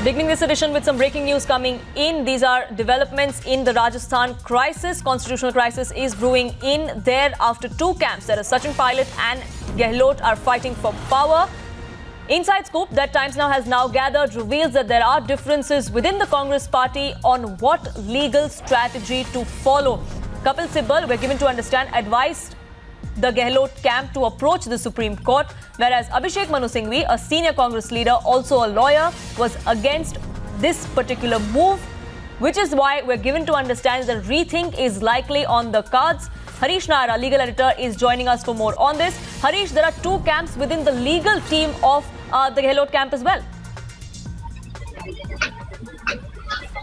Beginning this edition with some breaking news coming in. These are developments in the Rajasthan crisis. Constitutional crisis is brewing in there after two camps, that is Sachin Pilot and Gehlot, are fighting for power. Inside scoop that Times Now has now gathered reveals that there are differences within the Congress party on what legal strategy to follow. Kapil Sibal, we're given to understand, advised the Gehlot camp to approach the Supreme Court, whereas Abhishek Manu Singhvi, a senior Congress leader, also a lawyer, was against this particular move, which is why we're given to understand that rethink is likely on the cards. Harish Nair, our legal editor, is joining us for more on this. Harish, there are two camps within the legal team of the Gehlot camp as well.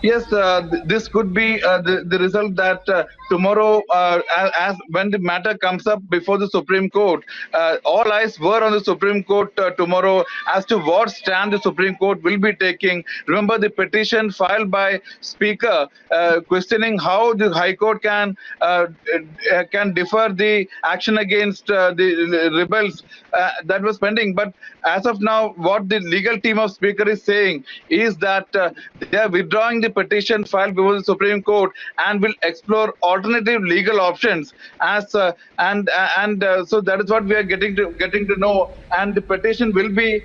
Yes, this could be the result that tomorrow, as when the matter comes up before the Supreme Court, all eyes were on the Supreme Court tomorrow as to what stand the Supreme Court will be taking. Remember the petition filed by Speaker questioning how the High Court can defer the action against the rebels that was pending. But as of now, what the legal team of Speaker is saying is that they are withdrawing the petition filed before the Supreme Court and will explore alternative legal options. So that is what we are getting to know. And the petition will be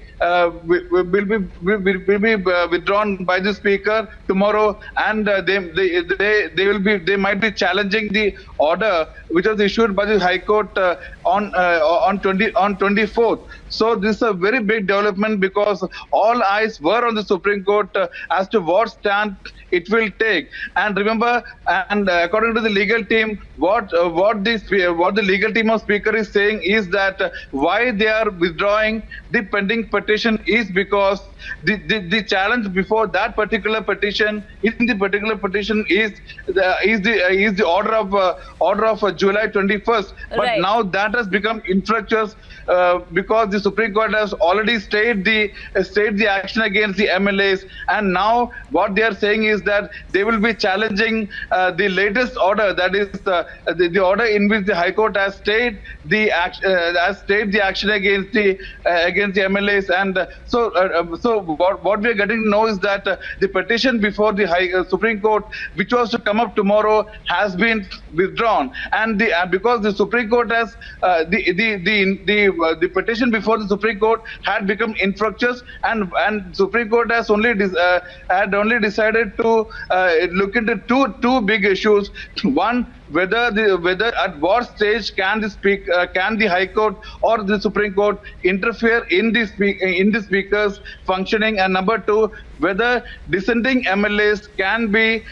withdrawn by the Speaker tomorrow, and they might be challenging the order which was issued by the High Court on 24th. So this is a very big development because all eyes were on the Supreme Court as to what stand it will take. And remember, and according to the legal team, what the legal team of Speaker is saying is that why they are withdrawing the pending petition is because the challenge before that particular petition is the order of July 21st. But right. Now that has become infructuous because the Supreme Court has already stayed the action against the MLAs, and now what they are saying is that they will be challenging the latest order, that is the order in which the High Court has stayed the action against the MLAs. And so what we are getting to know is that the petition before the Supreme Court, which was to come up tomorrow, has been withdrawn. And because the Supreme Court has the petition before the Supreme Court had become infructuous, and Supreme Court has only decided to look into two big issues. One, whether at what stage can the High Court or the Supreme Court interfere in the Speaker's functioning, and number two, whether dissenting MLAs can be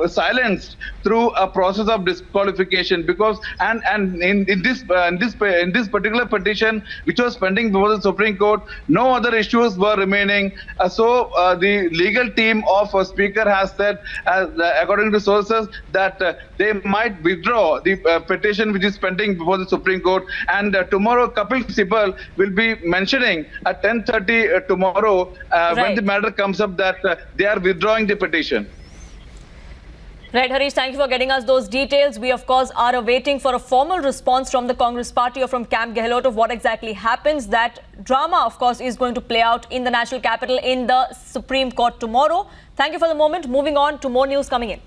silenced through a process of disqualification. Because in this particular petition, which was pending before the Supreme Court, no other issues were remaining. So the legal team of Speaker has said, according to sources, that they might withdraw the petition which is pending before the Supreme Court. And tomorrow, Kapil Sibal will be mentioning at 10:30 tomorrow when the matter comes up that they are withdrawing the petition. Right, Harish, thank you for getting us those details. We, of course, are awaiting for a formal response from the Congress party or from Camp Gehlot of what exactly happens. That drama, of course, is going to play out in the national capital in the Supreme Court tomorrow. Thank you for the moment. Moving on to more news coming in.